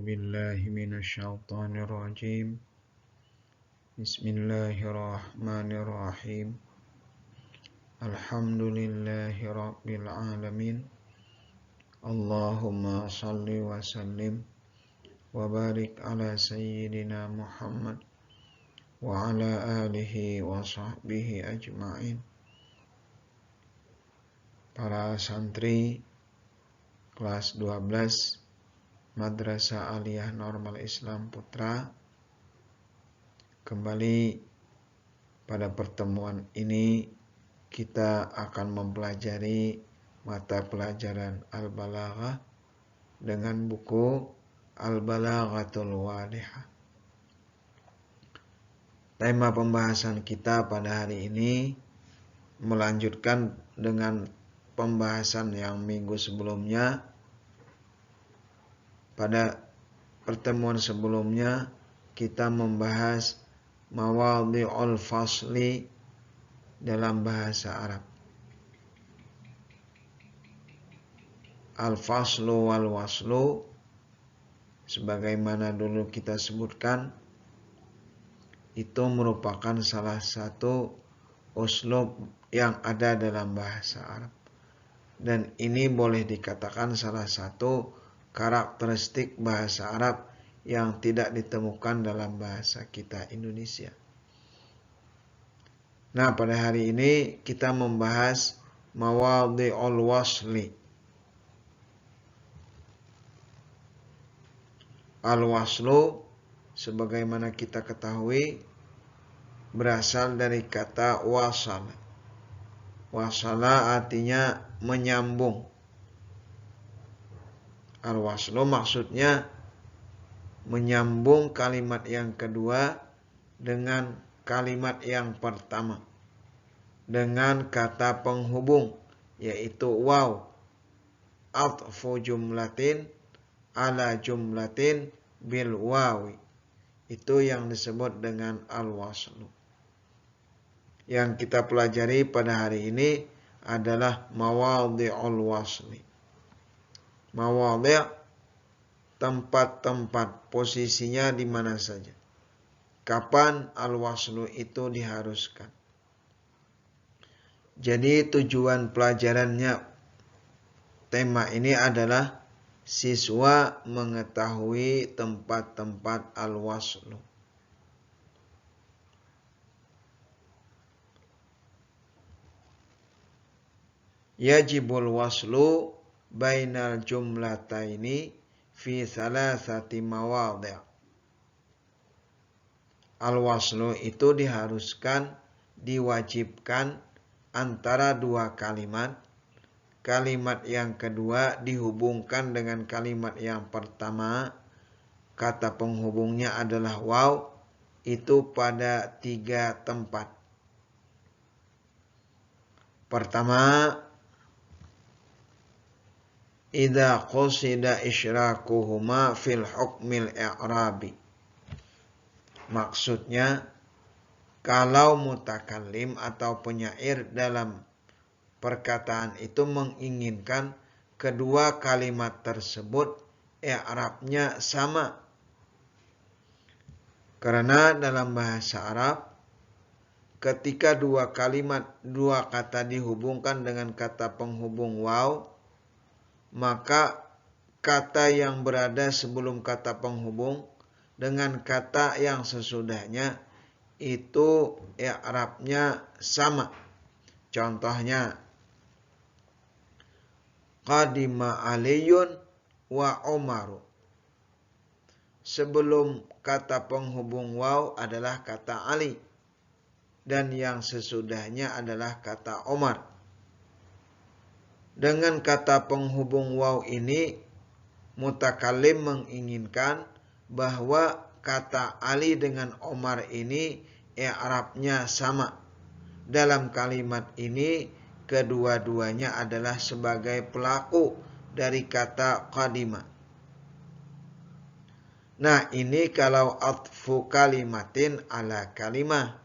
بالله من الشيطان الرجيم بسم الله الرحمن الرحيم الحمد لله رب العالمين اللهم صل وسلم وبارك على سيدنا محمد وعلى آله وصحبه أجمعين. Para santri kelas 12 Madrasah Aliyah Normal Islam Putra, kembali pada pertemuan ini kita akan mempelajari mata pelajaran Al-Balaghah dengan buku Al-Balaghatul Wadihah. Tema pembahasan kita pada hari ini melanjutkan dengan pembahasan yang minggu sebelumnya. Pada pertemuan sebelumnya kita membahas mawadhi'ul fasli dalam bahasa Arab. Al-faslu wal waslu, sebagaimana dulu kita sebutkan, itu merupakan salah satu uslub yang ada dalam bahasa Arab. Dan ini boleh dikatakan salah satu karakteristik bahasa Arab yang tidak ditemukan dalam bahasa kita Indonesia. Nah, pada hari ini kita membahas mawadhi'ul wasli. Al-waslu, sebagaimana kita ketahui, berasal dari kata wasal. Wasala artinya menyambung. Al-waslu maksudnya menyambung kalimat yang kedua dengan kalimat yang pertama dengan kata penghubung, yaitu waw, atfu jumlatin ala jumlatin bil wawi. Itu yang disebut dengan al-waslu. Yang kita pelajari pada hari ini adalah mawadhi'ul wasli. Mawadhi', tempat-tempat, posisinya di mana saja. Kapan al-waslu itu diharuskan. Jadi tujuan pelajarannya, tema ini adalah siswa mengetahui tempat-tempat al-waslu. Yajibul waslu bainal jumlataini fi thalathati mawadhi'. Al-waslu itu diharuskan, diwajibkan antara dua kalimat. Kalimat yang kedua dihubungkan dengan kalimat yang pertama. Kata penghubungnya adalah waw. Itu pada 3 tempat. Pertama, idza qusida isyrakuhuma fil hukmil i'rabi. Maksudnya, kalau mutakallim atau penyair dalam perkataan itu menginginkan kedua kalimat tersebut i'rabnya sama. Karena dalam bahasa Arab, ketika dua kata dihubungkan dengan kata penghubung waw, maka kata yang berada sebelum kata penghubung dengan kata yang sesudahnya itu i'rabnya sama. Contohnya, qadima Aliyun wa Umaru. Sebelum kata penghubung waw adalah kata Ali, dan yang sesudahnya adalah kata Umar. Dengan kata penghubung waw ini, mutakallim menginginkan bahwa kata Ali dengan Umar ini i'rabnya sama. Dalam kalimat ini, kedua-duanya adalah sebagai pelaku dari kata qadima. Nah, ini kalau atfu kalimatin ala kalimah,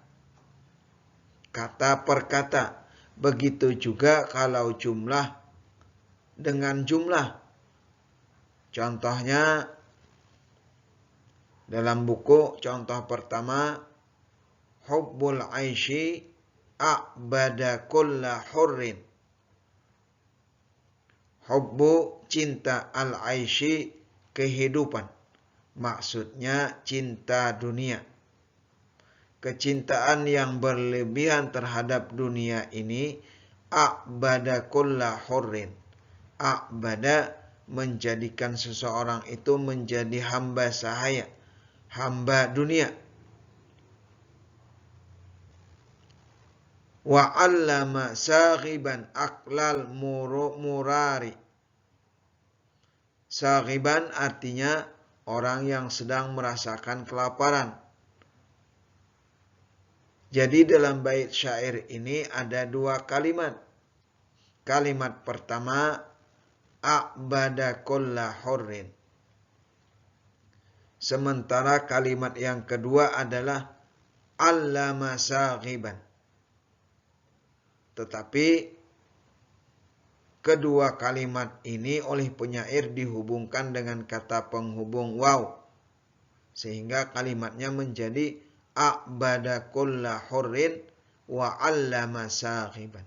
kata per kata. Begitu juga kalau jumlah dengan jumlah. Contohnya, Dalam buku contoh pertama, hubbul aishi a'bada kulla hurrin. Hubbu, cinta, al-aishi, kehidupan. Maksudnya cinta dunia. Kecintaan yang berlebihan terhadap dunia ini a'bada kulla hurrin. A'bada, menjadikan seseorang itu menjadi hamba sahaya, hamba dunia. Wa 'allama saghiban aqlal murari. Saghiban artinya orang yang sedang merasakan kelaparan. Jadi dalam bait syair ini ada dua kalimat. Kalimat pertama, a'bada kulla hurrin. Sementara kalimat yang kedua adalah 'allama saghiban. Tetapi kedua kalimat ini oleh penyair dihubungkan dengan kata penghubung waw, sehingga kalimatnya menjadi a'bada kulla hurrin wa 'allama saghiban.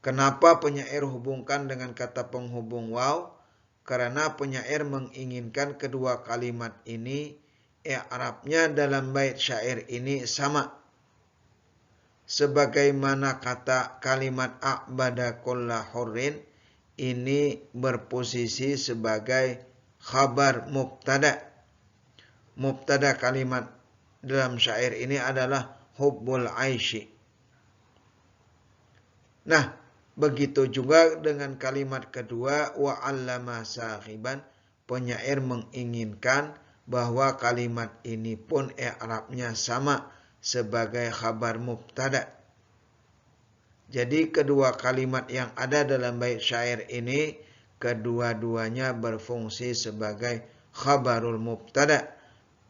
Kenapa penyair hubungkan dengan kata penghubung waw? Karena penyair menginginkan kedua kalimat ini i'rabnya dalam bait syair ini sama. Sebagaimana kata kalimat a'bada kulla hurrin ini berposisi sebagai khabar mubtada. Mubtada kalimat dalam syair ini adalah hubbul aishi. Nah, begitu juga dengan kalimat kedua wa 'allama saghiban, penyair menginginkan bahwa kalimat ini pun i'rabnya sama sebagai khabar mubtada. Jadi kedua kalimat yang ada dalam bait syair ini kedua-duanya berfungsi sebagai khabarul mubtada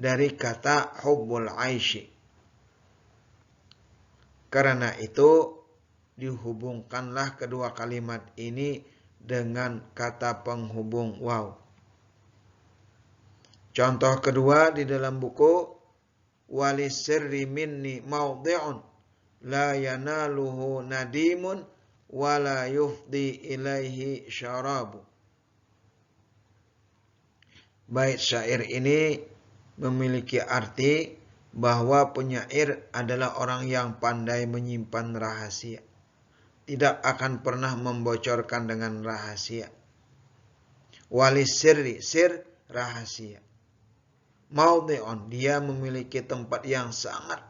dari kata hubbul aishi. Karena itu dihubungkanlah kedua kalimat ini dengan kata penghubung waw. Contoh kedua di dalam buku, walisirri minni mawdi'un la yanaluhu nadimun wa la yufdi ilaihi syarabu. Bait syair ini memiliki arti bahwa penyair adalah orang yang pandai menyimpan rahasia. Tidak akan pernah membocorkan dengan rahasia. Walisirri, sir, rahasia. Mawdi'un, dia memiliki tempat yang sangat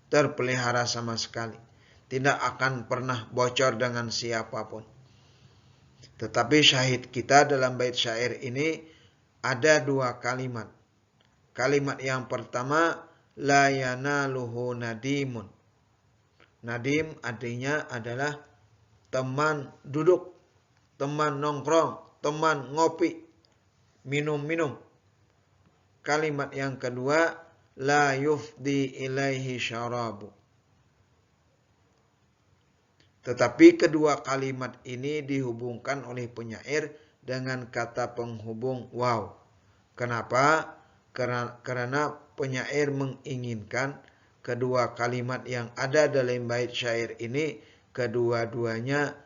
terpelihara sama sekali. Tidak akan pernah bocor dengan siapapun. Tetapi syahid kita dalam bait syair ini ada dua kalimat. Kalimat yang pertama, la yanaluhu nadimun. Nadim artinya adalah teman duduk, teman nongkrong, teman ngopi, minum-minum. Kalimat yang kedua, la yufdi ilaihi syarabu. Tetapi kedua kalimat ini dihubungkan oleh penyair dengan kata penghubung waw. Kenapa? Karena penyair menginginkan kedua kalimat yang ada dalam bait syair ini kedua-duanya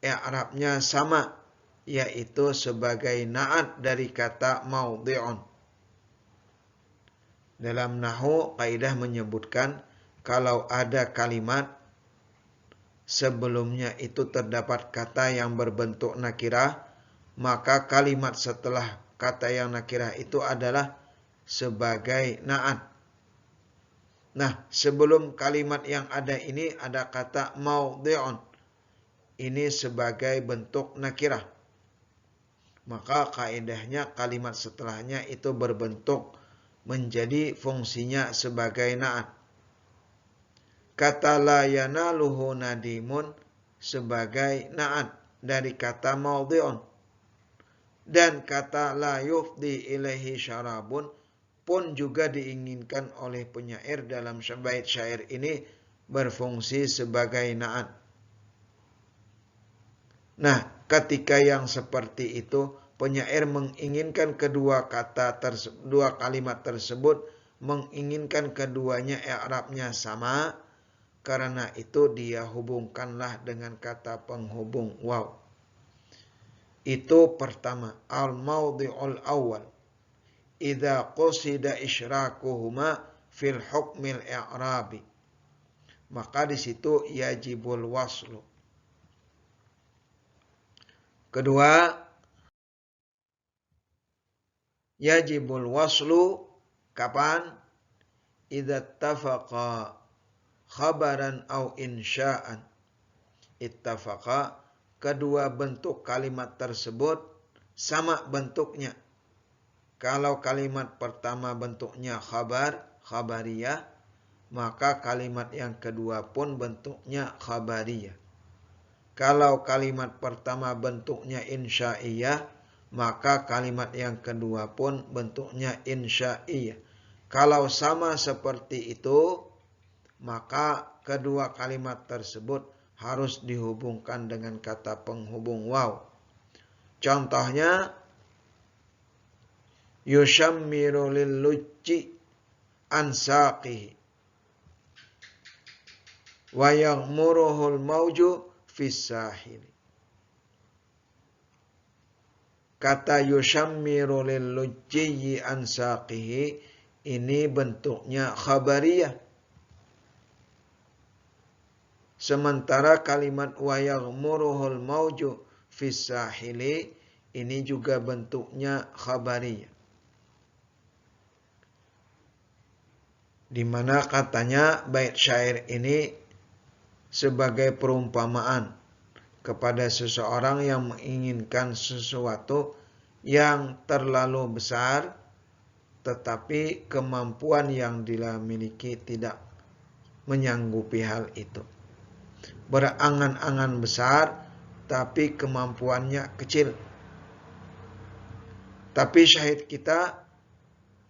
i'rabnya sama, yaitu sebagai na'at dari kata mawdi'un. Dalam nahwu kaidah menyebutkan kalau ada kalimat sebelumnya itu terdapat kata yang berbentuk nakirah, maka kalimat setelah kata yang nakirah itu adalah sebagai na'at. Nah, sebelum kalimat yang ada ini ada kata mawdi'un. Ini sebagai bentuk nakirah. Maka kaidahnya kalimat setelahnya itu berbentuk menjadi fungsinya sebagai na'at. Kata la yanaluhu nadimun sebagai na'at dari kata mawdi'un. Dan kata la yufdi ilaihi syarabun pun juga diinginkan oleh penyair dalam bait syair ini berfungsi sebagai na'at. Nah, ketika yang seperti itu penyair menginginkan dua kalimat tersebut menginginkan keduanya i'rabnya sama, karena itu dia hubungkanlah dengan kata penghubung waw. Itu pertama, al-mawdi'ul awal idza qusida isyrakuhuma fil hukmil i'rabi, maka di situ yajibul waslu. Kedua, yajibul waslu kapan? Idza ittafaqa khabaran au insya'an. Ittafaqa, kedua bentuk kalimat tersebut sama bentuknya. Kalau kalimat pertama bentuknya khabariyah, maka kalimat yang kedua pun bentuknya khabariyah. Kalau kalimat pertama bentuknya insya'iyah, maka kalimat yang kedua pun bentuknya insya'iyah. Kalau sama seperti itu, maka kedua kalimat tersebut harus dihubungkan dengan kata penghubung waw. Contohnya, yushammiru lil-lujji an saqihi wa yaghmuruhul mawju fis sahili. Kata yushammiru lil-lujji an saqihi ini bentuknya khabariyah. Sementara kalimat wa yaghmuruhul mawju fis sahili ini juga bentuknya khabariyah. Di mana katanya bait syair ini sebagai perumpamaan kepada seseorang yang menginginkan sesuatu yang terlalu besar, tetapi kemampuan yang dia miliki tidak menyanggupi hal itu. Berangan-angan besar, tapi kemampuannya kecil. Tapi syahid kita,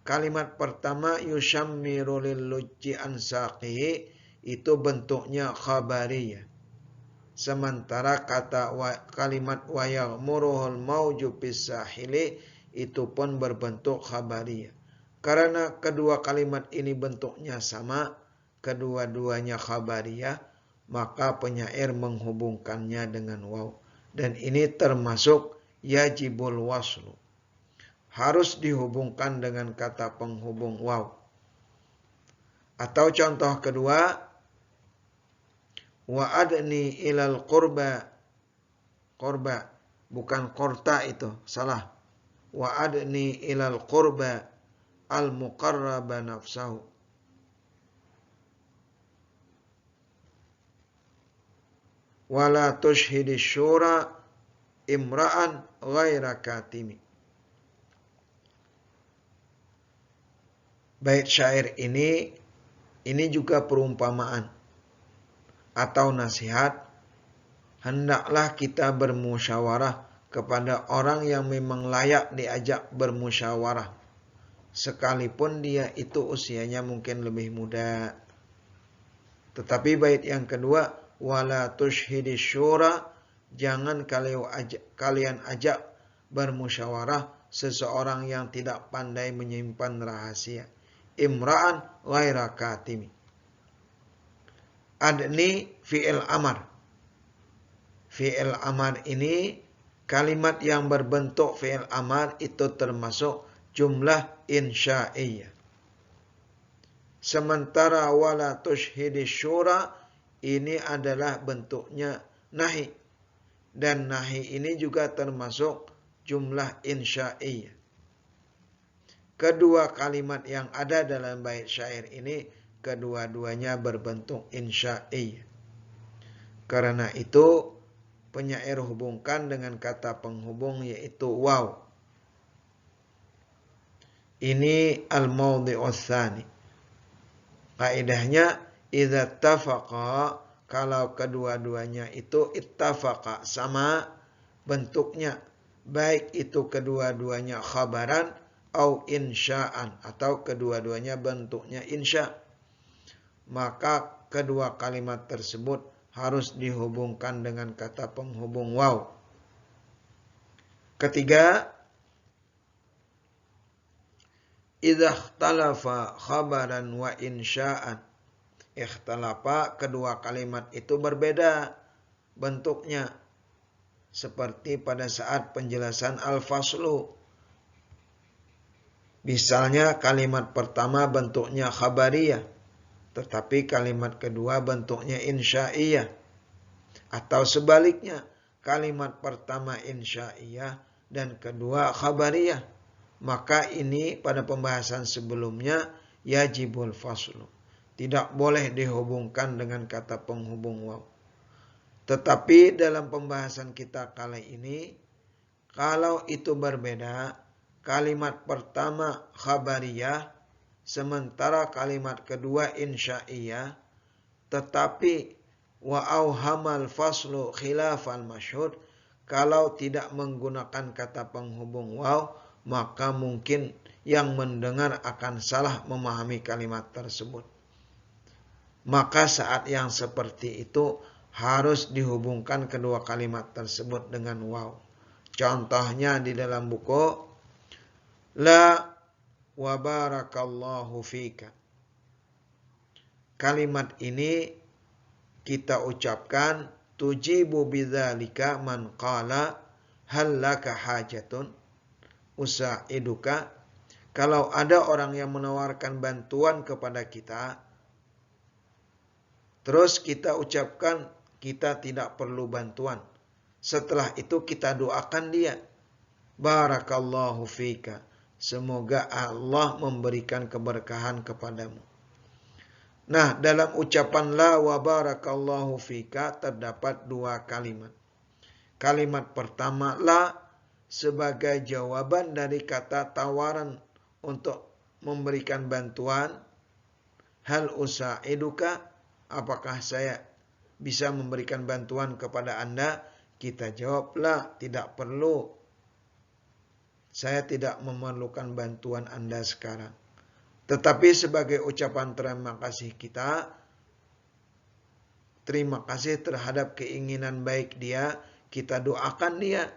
kalimat pertama yushammiru lil-lujji an saqihi itu bentuknya khabariyah. Sementara kalimat wa yaghmuruhul mawju fis sahili itu pun berbentuk khabariyah. Karena kedua kalimat ini bentuknya sama, kedua-duanya khabariyah, maka penyair menghubungkannya dengan waw. Dan ini termasuk yajibul waslu. Harus dihubungkan dengan kata penghubung waw. Atau contoh kedua, wa adni ilal qurba, bukan qorta itu, salah. Wa adni ilal qurba al muqarraba nafsahu. Wala tushhidi syura imra'an ghaira katimi. Bait syair ini juga perumpamaan atau nasihat. Hendaklah kita bermusyawarah kepada orang yang memang layak diajak bermusyawarah, sekalipun dia itu usianya mungkin lebih muda. Tetapi bait yang kedua, wala tushhidi syura, jangan kalian ajak bermusyawarah seseorang yang tidak pandai menyimpan rahasia. Imra'an ghaira katimi. Adni fi'il amar. Fi'il amar ini kalimat yang berbentuk fi'il amar itu termasuk jumlah insya'iyah. Sementara wala tushhidi syura ini adalah bentuknya nahi. Dan nahi ini juga termasuk jumlah insya'iyah. Kedua kalimat yang ada dalam bait syair ini kedua-duanya berbentuk insya'iyah. Karena itu penyair hubungkan dengan kata penghubung yaitu waw. Ini al-mawdi'us tsani. Kaidahnya idza ittafaqa, kalau kedua-duanya itu ittafaqa sama bentuknya, baik itu kedua-duanya khabaran au insya'an atau kedua-duanya bentuknya insya', maka kedua kalimat tersebut harus dihubungkan dengan kata penghubung waw. Ketiga, idza ikhtalafa khabaran wa insya'an. Ikhtalafa, kedua kalimat itu berbeda bentuknya. Seperti pada saat penjelasan al-faslu. Misalnya kalimat pertama bentuknya khabariyah, tetapi kalimat kedua bentuknya insya'iyah. Atau sebaliknya, kalimat pertama insya'iyah dan kedua khabariyah. Maka ini pada pembahasan sebelumnya yajibul faslu. Tidak boleh dihubungkan dengan kata penghubung waw. Tetapi dalam pembahasan kita kali ini, kalau itu berbeda, kalimat pertama khabariyah, sementara kalimat kedua insya'iyah, tetapi wa auhamal faslu khilafal masyhur, kalau tidak menggunakan kata penghubung waw, maka mungkin yang mendengar akan salah memahami kalimat tersebut. Maka saat yang seperti itu harus dihubungkan kedua kalimat tersebut dengan waw. Contohnya di dalam buku la wa barakallahu fika. Kalimat ini kita ucapkan tujibu bidzalika man qala hal laka hajatun usa'iduka. Kalau ada orang yang menawarkan bantuan kepada kita, terus kita ucapkan kita tidak perlu bantuan. Setelah itu kita doakan dia. Barakallahu fika. Semoga Allah memberikan keberkahan kepadamu. Nah, dalam ucapan la wa barakallahu fika terdapat dua kalimat. Kalimat pertama la sebagai jawaban dari kata tawaran untuk memberikan bantuan. Hal usa'iduka, apakah saya bisa memberikan bantuan kepada Anda? Kita jawablah, tidak perlu. Saya tidak memerlukan bantuan Anda sekarang. Tetapi sebagai ucapan terima kasih kita, terima kasih terhadap keinginan baik dia, kita doakan dia.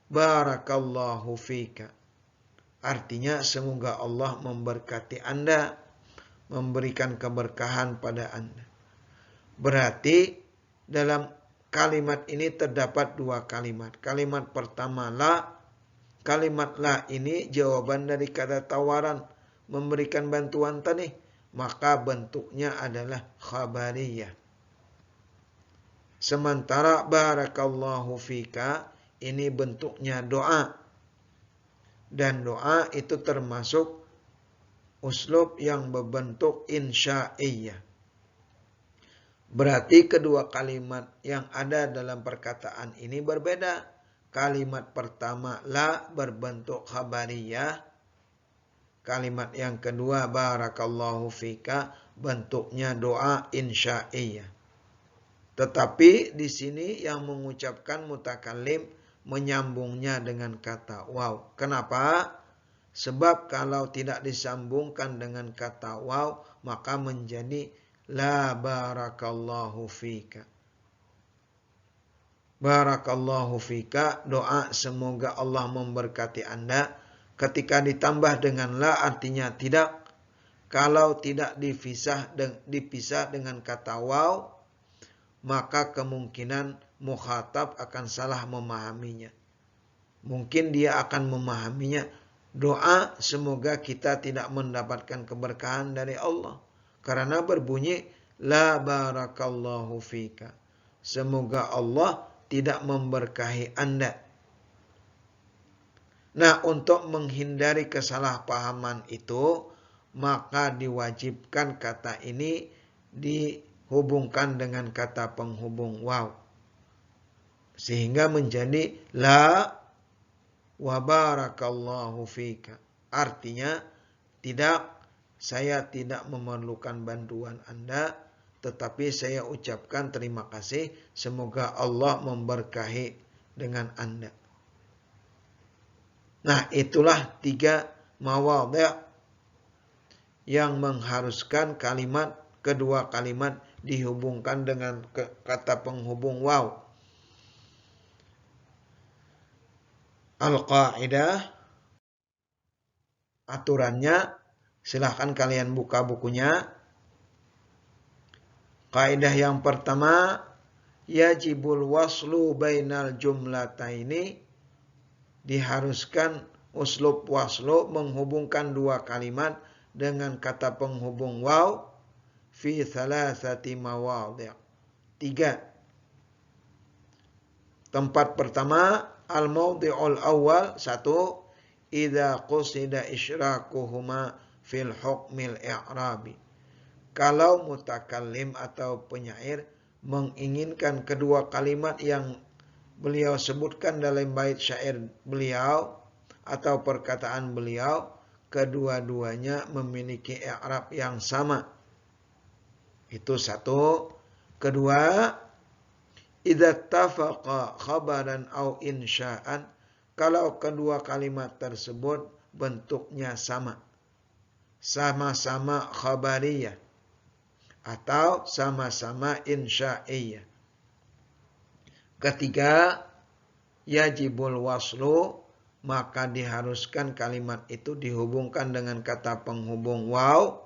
Barakallahu fika. Artinya semoga Allah memberkati Anda, memberikan keberkahan pada Anda. Berarti dalam kalimat ini terdapat dua kalimat. Kalimat pertama la. Kalimat la ini jawaban dari kata tawaran memberikan bantuan tadi. Maka bentuknya adalah khabariyah. Sementara barakallahu fika ini bentuknya doa. Dan doa itu termasuk uslub yang berbentuk insya'iyah. Berarti kedua kalimat yang ada dalam perkataan ini berbeda. Kalimat pertama la berbentuk khabariyah. Kalimat yang kedua barakallahu fika bentuknya doa insya'iyah. Tetapi di sini yang mengucapkan mutakallim menyambungnya dengan kata waw. Kenapa? Sebab kalau tidak disambungkan dengan kata waw, maka menjadi la barakallahu fika. Barakallahu fika, doa semoga Allah memberkati Anda. Ketika ditambah dengan la artinya tidak. Kalau tidak dipisah dengan kata waw, maka kemungkinan mukhatab akan salah memahaminya. Mungkin dia akan memahaminya doa semoga kita tidak mendapatkan keberkahan dari Allah. Karena berbunyi la barakallahu fika. Semoga Allah tidak memberkahi Anda. Nah, untuk menghindari kesalahpahaman itu, maka diwajibkan kata ini dihubungkan dengan kata penghubung waw. Sehingga menjadi la wa barakallahu fika. Artinya saya tidak memerlukan bantuan Anda, tetapi saya ucapkan terima kasih. Semoga Allah memberkahi dengan Anda. Nah, itulah 3 mawadhi' yang mengharuskan kedua kalimat dihubungkan dengan kata penghubung waw. Al-Qa'idah, aturannya Silahkan kalian buka bukunya. Kaidah yang pertama, yajibul waslu bainal jumlataini, diharuskan uslub waslu menghubungkan dua kalimat dengan kata penghubung waw fi thalathati mawadhi'. 3. Tempat pertama, al-mawdi'ul awal, 1. Idza qusida isyrakuhuma fil hukmil i'rabi. Kalau mutakallim atau penyair menginginkan kedua kalimat yang beliau sebutkan dalam bait syair beliau atau perkataan beliau, kedua-duanya memiliki i'rab yang sama. Itu 1. Kedua, idza tafaqa khabaran au insya'an, kalau kedua kalimat tersebut bentuknya sama. Sama-sama khabariyah atau sama-sama insya'iyah. Ketiga, yajibul waslu, maka diharuskan kalimat itu dihubungkan dengan kata penghubung waw.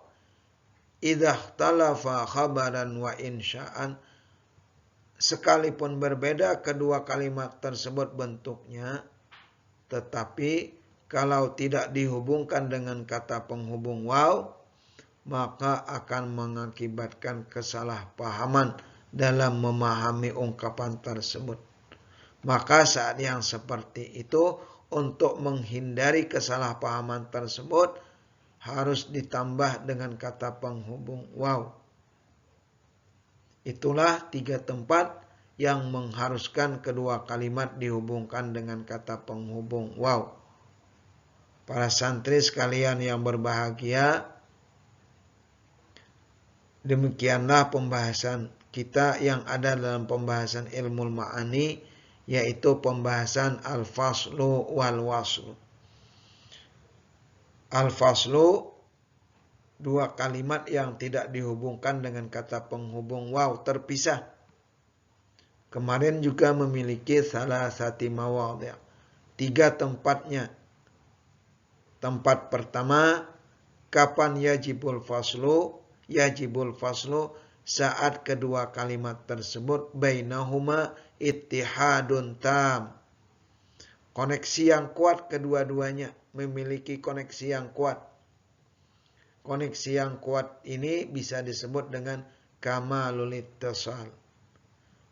Idza ikhtalafa khabaran wa insya'an, sekalipun berbeda kedua kalimat tersebut bentuknya, tetapi kalau tidak dihubungkan dengan kata penghubung waw, maka akan mengakibatkan kesalahpahaman dalam memahami ungkapan tersebut. Maka saat yang seperti itu, untuk menghindari kesalahpahaman tersebut, harus ditambah dengan kata penghubung waw. Itulah 3 tempat yang mengharuskan kedua kalimat dihubungkan dengan kata penghubung waw. Para santri sekalian yang berbahagia, demikianlah pembahasan kita yang ada dalam pembahasan ilmu ma'ani, yaitu pembahasan al-faslu wal waslu. Al-faslu, dua kalimat yang tidak dihubungkan dengan kata penghubung waw, terpisah. Kemarin juga memiliki salasati mawadhi', 3 tempatnya. Tempat pertama, kapan yajibul faslu? Yajibul faslu saat kedua kalimat tersebut bainahuma ittihadun tam, koneksi yang kuat, kedua-duanya memiliki koneksi yang kuat. Koneksi yang kuat ini bisa disebut dengan kamalul ittisal.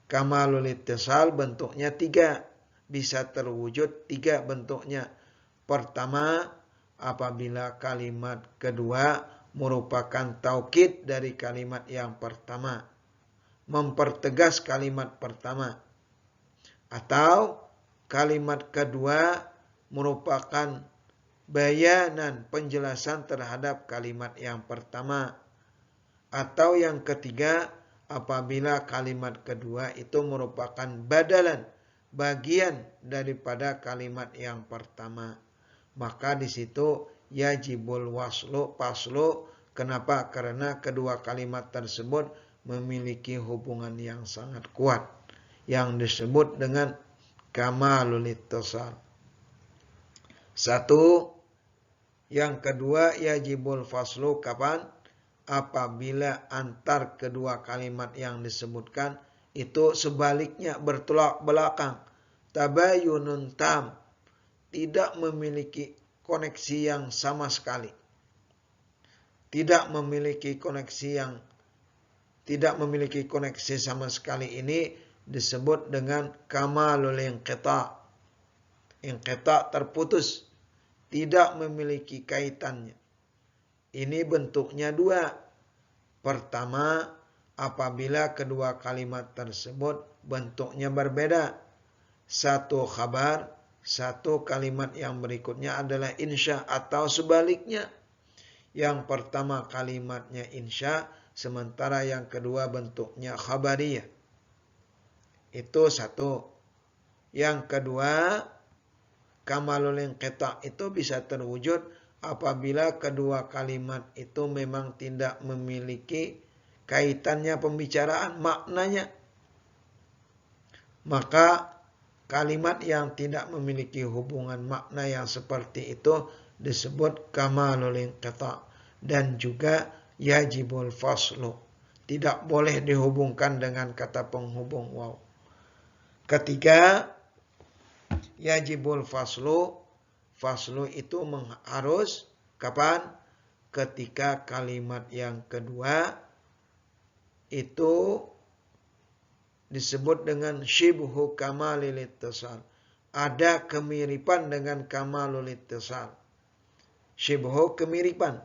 Kamalul ittisal bentuknya 3, bisa terwujud 3 bentuknya. Pertama, apabila kalimat kedua merupakan taukid dari kalimat yang pertama, mempertegas kalimat pertama, atau kalimat kedua merupakan bayanan, penjelasan terhadap kalimat yang pertama, atau yang ketiga, apabila kalimat kedua itu merupakan badalan, bagian daripada kalimat yang pertama, maka di situ yajibul waslu paslu. Kenapa? Karena kedua kalimat tersebut memiliki hubungan yang sangat kuat, yang disebut dengan kamalul ittisal. 1. Yang kedua, yajibul faslu kapan? Apabila antar kedua kalimat yang disebutkan itu sebaliknya, bertolak belakang, tabayunun tam, tidak memiliki koneksi yang sama sekali. Tidak memiliki koneksi sama sekali ini disebut dengan kamalul inqita'. Inqita' terputus, tidak memiliki kaitannya. Ini bentuknya 2. Pertama, apabila kedua kalimat tersebut bentuknya berbeda. 1 khabar, 1 kalimat yang berikutnya adalah insya, atau sebaliknya. Yang pertama kalimatnya insya, sementara yang kedua bentuknya khabariyah. Itu 1. Yang kedua, kamalul inqita' itu bisa terwujud apabila kedua kalimat itu memang tidak memiliki kaitannya pembicaraan, maknanya. Maka kalimat yang tidak memiliki hubungan makna yang seperti itu disebut kamalul inqita'. dan juga yajibul faslu. Tidak boleh dihubungkan dengan kata penghubung waw. Ketiga, yajibul faslu. Faslu itu harus kapan? Ketika kalimat yang kedua itu disebut dengan syibhu kamalil ittisal. Ada kemiripan dengan kamalul ittisal. Syibhu kemiripan.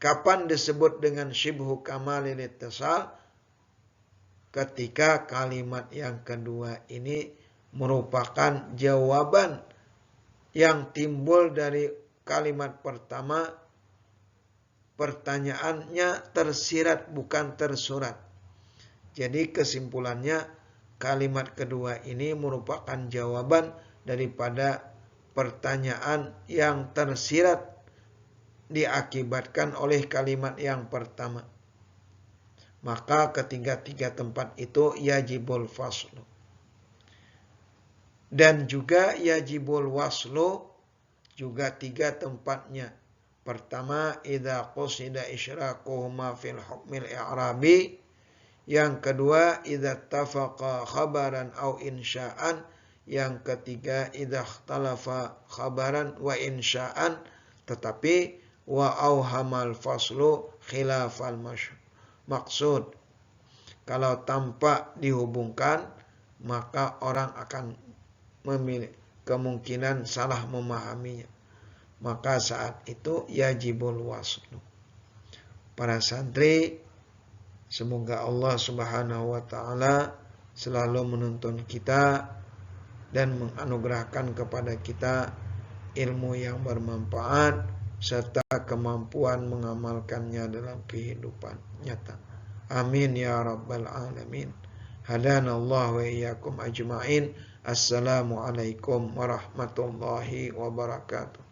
Kapan disebut dengan syibhu kamalil ittisal? Ketika kalimat yang kedua ini merupakan jawaban yang timbul dari kalimat pertama, pertanyaannya tersirat bukan tersurat. Jadi kesimpulannya kalimat kedua ini merupakan jawaban daripada pertanyaan yang tersirat diakibatkan oleh kalimat yang pertama. Maka ketiga-tiga tempat itu yajibul faslu. Dan juga yajibul waslu juga tiga tempatnya. Pertama, idza qusida isyraquhuma fil hukmil i'rabi. Yang kedua, idza tafaqa khabaran au insya'an. Yang ketiga, idza ikhtalafa khabaran wa insya'an. Tetapi wa auhamal faslu khilafal maksud. Kalau tanpa dihubungkan, maka orang akan memilih kemungkinan salah memahaminya. Maka saat itu yajibul waslu. Para santri, semoga Allah Subhanahu wa taala selalu menuntun kita dan menganugerahkan kepada kita ilmu yang bermanfaat serta kemampuan mengamalkannya dalam kehidupan nyata. Amin ya rabbal alamin. Hadanallahu wa iyyakum ajma'in. Assalamualaikum warahmatullahi wabarakatuh.